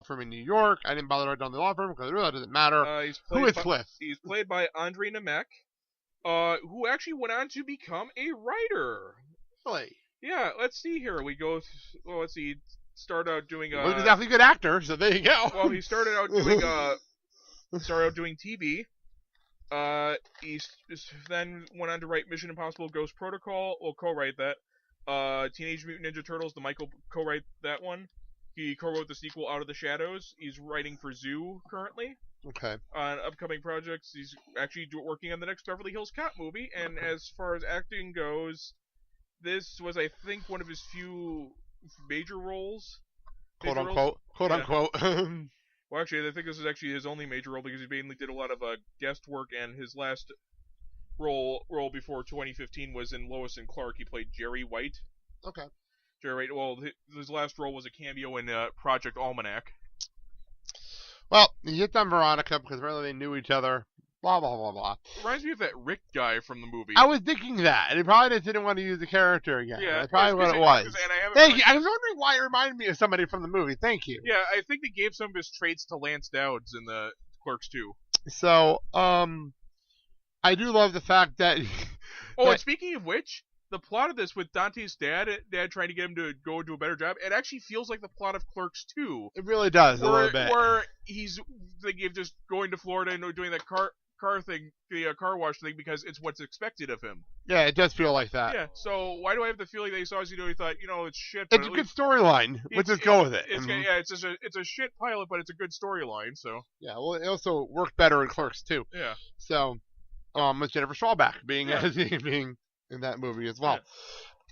firm in New York. I didn't bother to write down the law firm because I realized it doesn't matter. Who is Cliff? He's played by Andre Nemec, who actually went on to become a writer. Really? Yeah, let's see here. We go. Well, let's see. Started out doing. Well, he's definitely a good actor, so there you go. Well, he started out doing TV. He then went on to write Mission Impossible: Ghost Protocol. Well, co-write that. Teenage Mutant Ninja Turtles. The Michael co-write that one. He co-wrote the sequel Out of the Shadows. He's writing for Zoo currently. Okay. On upcoming projects, he's actually working on the next Beverly Hills Cop movie. And as far as acting goes, this was, I think, one of his few major roles. Quote unquote. Quote unquote. Well, actually, I think this is actually his only major role because he mainly did a lot of guest work, and his last role before 2015 was in Lois and Clark. He played Jerry White. Okay. Jerry White. Well, his last role was a cameo in Project Almanac. Well, he hit on Veronica because really they knew each other. Blah blah blah blah. Reminds me of that Rick guy from the movie. I was thinking that, and he probably didn't want to use the character again. Yeah, that's probably what it was. Thank you. I was wondering why it reminded me of somebody from the movie. Thank you. Yeah, I think they gave some of his traits to Lance Dowds in the Clerks 2. So, I do love the fact that. Oh, and speaking of which, the plot of this with Dante's dad trying to get him to go do a better job, it actually feels like the plot of Clerks 2. It really does a little bit. Where he's thinking of just going to Florida and doing that car thing, the car wash thing, because it's what's expected of him. Yeah, it does feel like that. Yeah, so why do I have the feeling that he saw us, he thought, it's shit. It's a good storyline. Let's just go with it. It's a shit pilot, but it's a good storyline, so. Yeah, well, it also worked better in Clerks too. Yeah. So, with Jennifer Schwalbach being in that movie as well.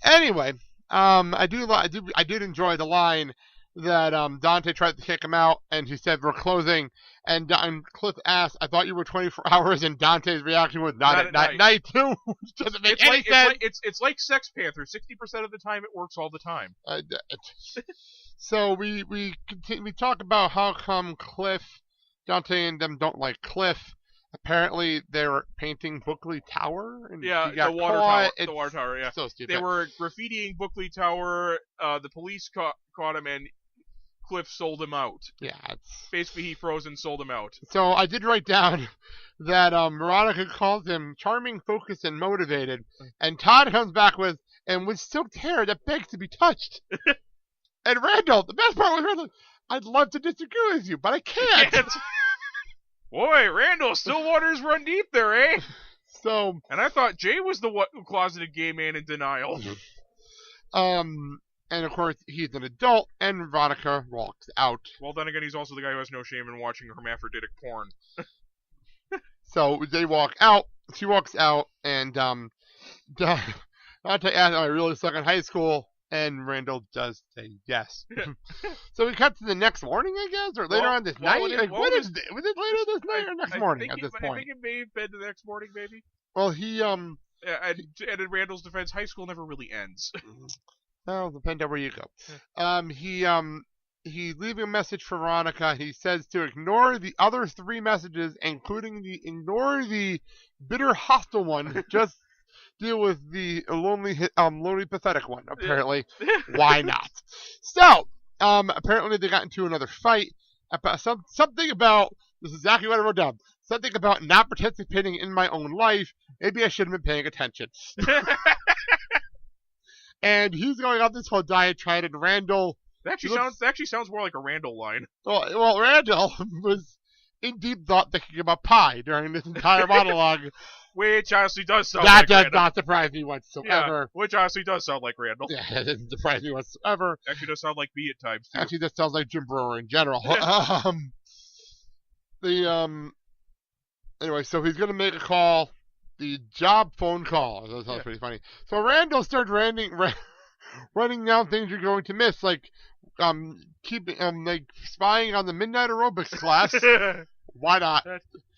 Yeah. Anyway, I did enjoy the line that Dante tried to kick him out, and he said, "We're closing." And Cliff asked, "I thought you were 24 hours," and Dante's reaction was, "Not at night too," which doesn't make any sense. It's like Sex Panther. 60% of the time, it works all the time. So we talk about how come Dante and them don't like Cliff. Apparently, they were painting Bookley Tower. And the water tower. The water tower, yeah. So stupid. They were graffitiing Bookley Tower. The police caught him, and Cliff sold him out. Yeah. Basically, he froze and sold him out. So I did write down that Veronica calls him charming, focused, and motivated. And Todd comes back with, "and with silk hair that begs to be touched." And Randall, the best part was Randall, "I'd love to disagree with you, but I can't." Boy, Randall, still waters run deep there, eh? So, and I thought Jay was the closeted gay man in denial. And of course, he's an adult, and Veronica walks out. Well, then again, he's also the guy who has no shame in watching hermaphroditic porn. So, they walk out, she walks out, and Dante asks, "I really suck in high school?" And Randall does say yes. So we cut to the next morning, I guess, or later on this night. Was it later this night or next morning at this point? I think it may have been the next morning, maybe. Well, he and in Randall's defense, high school never really ends. Well, depends on where you go. He's leaving a message for Veronica. He says to ignore the other 3 messages, including ignore the bitter, hostile one. Just deal with the lonely, pathetic one, apparently. Why not? So, apparently they got into another fight about something about, this is exactly what I wrote down, something about not participating in my own life. Maybe I should have been paying attention. And he's going off this whole diatribe, and Randall... That actually sounds more like a Randall line. Well, Randall was in deep thought thinking about pie during this entire monologue. Which honestly does sound like Randall. That does not surprise me whatsoever. Yeah, which honestly does sound like Randall. Yeah, it doesn't surprise me whatsoever. Actually does sound like me at times, too. Actually, that sounds like Jim Brewer in general. Anyway, so he's going to make a call. The job phone call. That sounds pretty funny. So Randall starts running down things you're going to miss, like spying on the midnight aerobics class. Why not?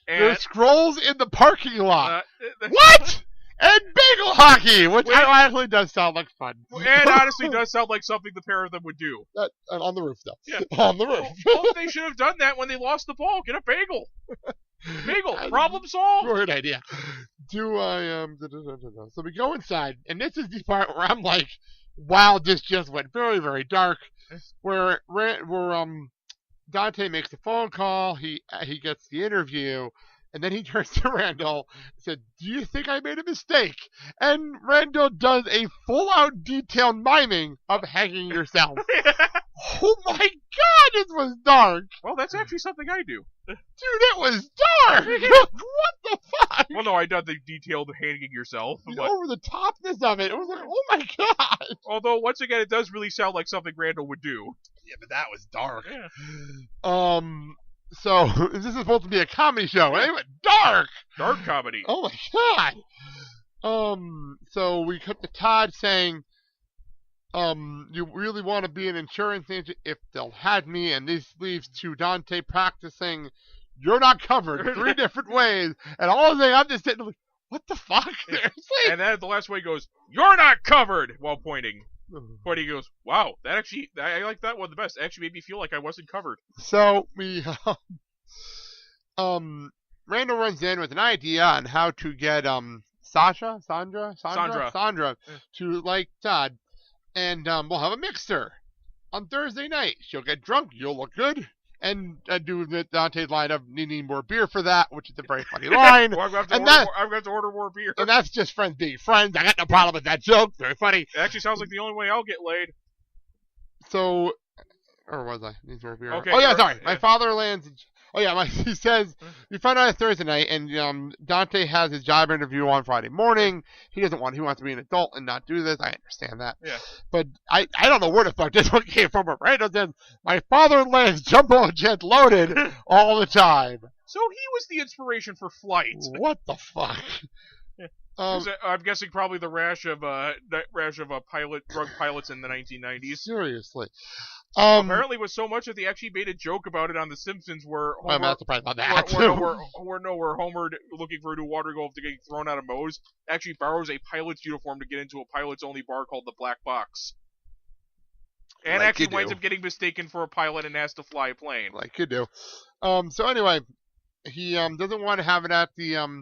There's scrolls in the parking lot. What? And bagel hockey, which actually does sound like fun. And honestly does sound like something the pair of them would do. On the roof, though. Yeah. On the roof. Well, they should have done that when they lost the ball. Get a bagel. Bagel. Problem solved. Great idea. So we go inside, and this is the part where I'm like, wow, this just went very, very dark. Where Dante makes a phone call. He gets the interview, and then he turns to Randall and said, "Do you think I made a mistake?" And Randall does a full-out detailed miming of hanging yourself. Oh my God, this was dark. Well, that's actually something I do. Dude, it was dark. What the fuck? Well, no, I done the detailed hanging yourself. The But, over the topness of it. It was like, oh my God. although, once again, it does really sound like something Randall would do. Yeah, but that was dark. Yeah. So this is supposed to be a comedy show. Anyway, dark. Dark comedy. Oh my God. So we cut to Todd saying, you really want to be an insurance agent if they'll have me, and this leaves to Dante practicing "You're not covered" 3 different ways, and all of the thing I'm just sitting like, what the fuck? Seriously? And then the last way goes, "You're not covered," while pointing. But he goes, "Wow, that actually, I like that one the best. It actually made me feel like I wasn't covered." So we, Randall runs in with an idea on how to get Sandra to like Todd, and we'll have a mixer on Thursday night. She'll get drunk, you'll look good, and do the Dante's line of needing more beer for that, which is a very funny line. Well, I'm going to have to order more beer. And that's just friends being friends. I got no problem with that joke. Very funny. It actually sounds like the only way I'll get laid. So, or was I? Needs more beer. Okay, oh yeah, right, sorry. yeah. My father lands. Oh yeah, he says we find out Thursday night, and Dante has his job interview on Friday morning. He wants to be an adult and not do this. I understand that. Yeah. But I don't know where the fuck this one came from. But Randall says my father lands jumbo jet loaded all the time. So he was the inspiration for Flight. What the fuck? I'm guessing probably the rash of drug pilots in the 1990s. Seriously. Apparently, it was so much that they actually made a joke about it on The Simpsons, where Homer, I'm not surprised about that. where Homer, looking for a new water go after getting thrown out of Moe's, actually borrows a pilot's uniform to get into a pilot's-only bar called the Black Box, and like actually winds up getting mistaken for a pilot and has to fly a plane. Like you do. So anyway, he doesn't want to have it at the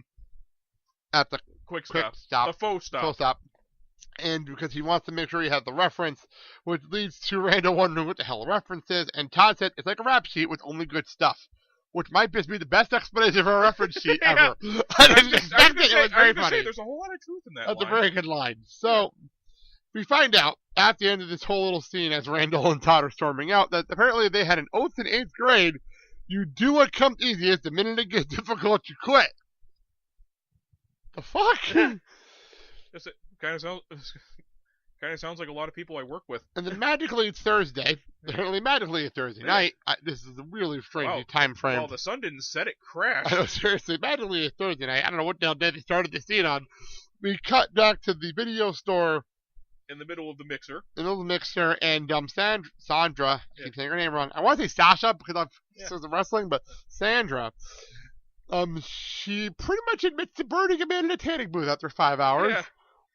Quick stop, the faux stop. full stop. And because he wants to make sure he has the reference, which leads to Randall wondering what the hell a reference is. And Todd said it's like a rap sheet with only good stuff, which might just be the best explanation for a reference sheet ever. I didn't expect it. It was very funny. There's a whole lot of truth in that. That's a very good line. So we find out at the end of this whole little scene, as Randall and Todd are storming out, that apparently they had an oath in 8th grade: you do what comes easiest. The minute it gets difficult, you quit. The fuck? It kind of sounds like a lot of people I work with. And then magically it's Thursday. Apparently magically it's Thursday night. This is a really strange time frame. Well, the sun didn't set, it crashed. I know, seriously, magically it's Thursday night. I don't know what the hell day they started the scene on. We cut back to the video store. In the middle of the mixer. In the middle of the mixer, and Sandra, I keep saying her name wrong. I want to say Sasha because I've seen the wrestling, but Sandra. She pretty much admits to burning a man in a tanning booth after 5 hours. Yeah.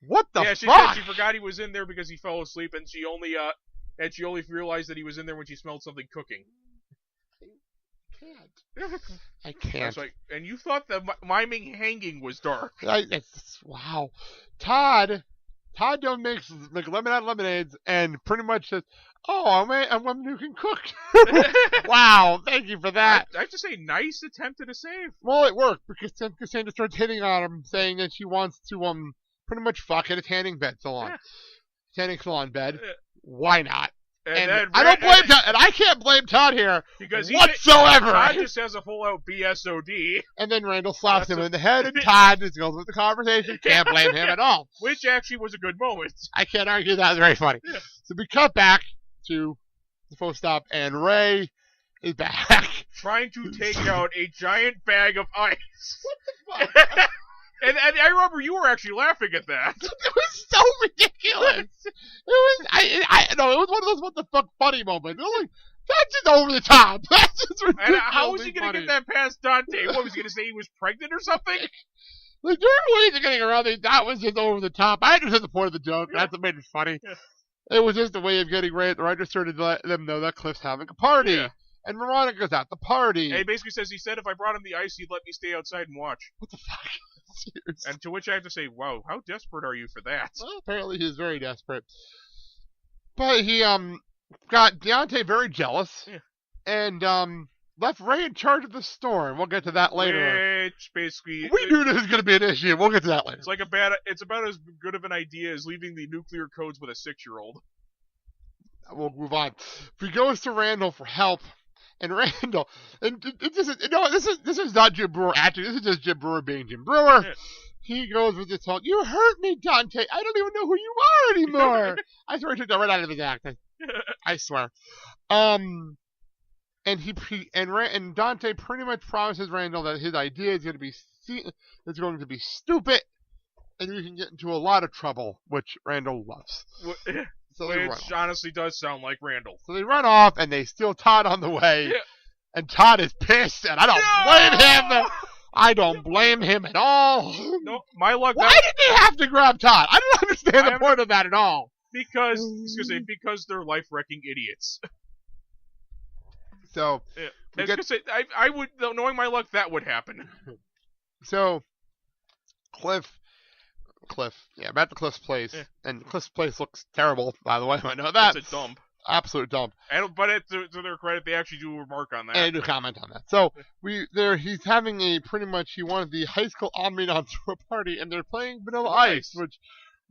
What the fuck? Yeah, she said she forgot he was in there because he fell asleep, and she only realized that he was in there when she smelled something cooking. I can't. Like, and you thought the miming hanging was dark. Wow. Todd Jones makes like lemonade lemonades and pretty much says, "Oh, I'm a woman who can cook." Wow, thank you for that. I have to say, nice attempt at a save. Well, it worked because Cassandra starts hitting on him, saying that she wants to pretty much fuck at a tanning salon. Tanning salon bed. Why not? And I don't blame Todd, and I can't blame Todd here because whatsoever. Todd just has a full-out BSOD. And then Randall slaps him in the head, and Todd just goes with the conversation. Can't blame him at all. Which actually was a good moment. I can't argue that was very funny. Yeah. So we cut back to the full stop, and Ray is back. Trying to take out a giant bag of ice. What the fuck? And I remember you were actually laughing at that. It was so ridiculous. It was one of those what the fuck funny moments. Like, that's just over the top. That's just ridiculous. And how was he going to get that past Dante? What was he going to say? He was pregnant or something? Like, there are ways of getting around it. That was just over the top. I understood the point of the joke. That's what made it funny. Yeah. It was just a way of getting Ray at the register to let them know that Cliff's having a party. Yeah. And Veronica's at the party. And he basically says, he said if I brought him the ice, he'd let me stay outside and watch. What the fuck? Seriously. And to which I have to say, wow, how desperate are you for that? Well, apparently he's very desperate. But he got Deontay very jealous. Yeah. and left Ray in charge of the store, and we'll get to that later. Which basically We knew this was going to be an issue. We'll get to that later. It's about as good of an idea as leaving the nuclear codes with a 6-year-old. We'll move on. He goes to Randall for help, and Randall, and this is not Jim Brewer acting. This is just Jim Brewer being Jim Brewer. Yeah. He goes with this whole, "You hurt me, Dante. I don't even know who you are anymore." I swear I took that right out of his act. I swear. And and Dante pretty much promises Randall that his idea is going to be stupid, and we can get into a lot of trouble, which Randall loves. Which honestly does sound like Randall. So they run off, and they steal Todd on the way. Yeah. And Todd is pissed, and I don't blame him. I don't blame him at all. No, my luck. Why did they have to grab Todd? I don't understand the point of that at all. Because they're life-wrecking idiots. So, I would, knowing my luck, that would happen. So, Cliff, back to Cliff's place, and Cliff's place looks terrible. By the way, I know that it's a dump. Absolute dump. But to their credit, they actually do remark on that. And do comment on that. So he's having he wanted the high school ambiance to a party, and they're playing Vanilla Ice, which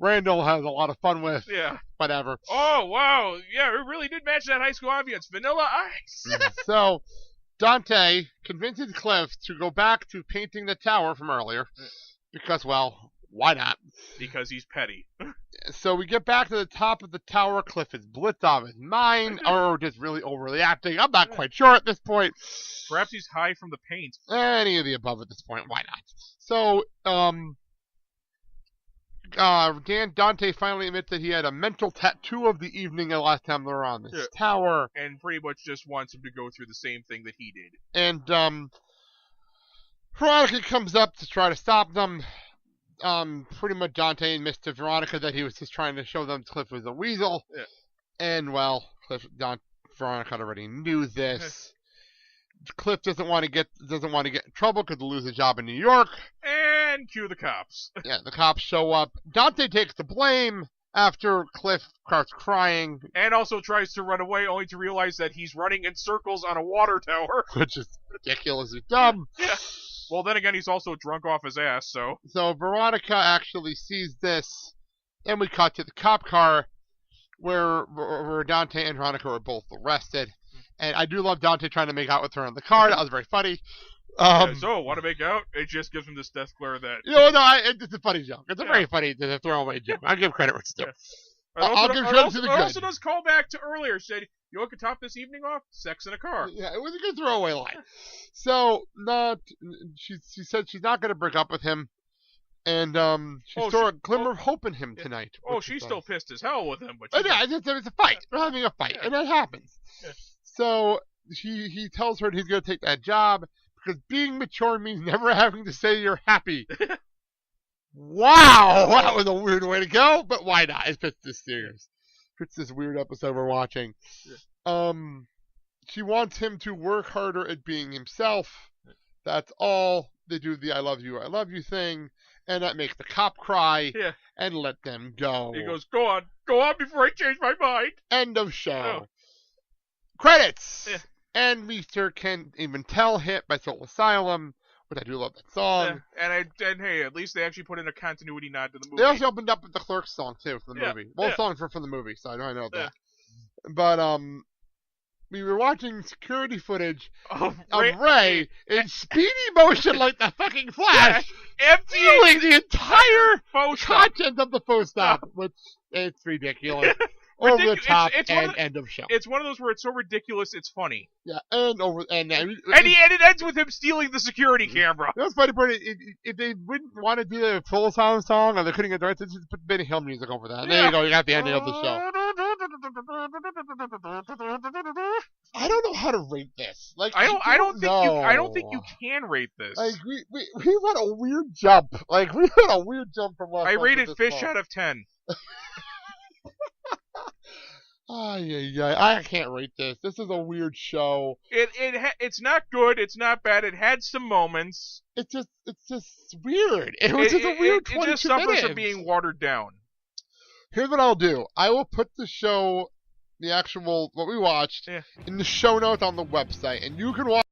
Randall has a lot of fun with. Yeah. Whatever. Oh wow, yeah, it really did match that high school ambiance. Vanilla Ice. So Dante convinces Cliff to go back to painting the tower from earlier, because why not? Because he's petty. So we get back to the top of the tower. Cliff is blitzed off his mind, or just really overreacting. I'm not quite sure at this point. Perhaps he's high from the paint. Any of the above at this point. Why not? So, Dante finally admits that he had a mental tattoo of the evening the last time they were on this tower. And pretty much just wants him to go through the same thing that he did. And, Veronica comes up to try to stop them. Pretty much Dante admits to Veronica that he was just trying to show them Cliff was a weasel. Yeah. And, Veronica already knew this. Cliff doesn't want to get in trouble because he'll lose a job in New York. And cue the cops. Yeah, the cops show up. Dante takes the blame after Cliff starts crying. And also tries to run away, only to realize that he's running in circles on a water tower. Which is ridiculously dumb. Yeah. Well, then again, he's also drunk off his ass, so... So Veronica actually sees this, and we cut to the cop car, where Dante and Veronica were both arrested. And I do love Dante trying to make out with her in the car. That was very funny. So, want to make out? It just gives him this death glare that... It's a funny joke. It's a very funny throwaway joke. I'll give credit where it's due. Yeah. I'll give credit to the good. It also does call back to earlier. Said, you want to top this evening off? Sex in a car. Yeah, it was a good throwaway line. So, she said she's not going to break up with him. And she saw a glimmer of hope in him tonight. Oh, she's still pissed as hell with him. But it's a fight. We're having a fight. And that happens. Yeah. So, he tells her he's going to take that job because being mature means never having to say you're happy. Wow! That was a weird way to go, but why not? It fits this series. Fits this weird episode we're watching. Yeah. She wants him to work harder at being himself. That's all. They do the I love you thing, and that makes the cop cry and let them go. He goes, go on before I change my mind. End of show. Oh. Credits! Yeah. And Mr. Can't Even Tell hit by Soul Asylum, which I do love that song. Yeah. And hey, at least they actually put in a continuity nod to the movie. They also opened up with the Clerks song, too, for the movie. Both songs were from the movie, so I know that. But, we were watching security footage of Ray in speedy motion like the fucking Flash, emptying the entire content of the post stop, which it's ridiculous. Over the top end of show. It's one of those where it's so ridiculous it's funny. Yeah, and it ends with him stealing the security camera. That's funny part. If they wouldn't want to do the full song, or they couldn't get the rights, just put Benny Hill music over that. There you go. You got the ending of the show. I don't know how to rate this. Like I don't think you can rate this. Like we had a weird jump. Like we had a weird jump from last. I rated Fish out of 10. I can't rate this. This is a weird show. It's not good. It's not bad. It had some moments. It's just weird. It was just a weird 22 minutes. It just suffers from being watered down. Here's what I'll do. I will put the show the actual what we watched Yeah. in the show notes on the website, and you can watch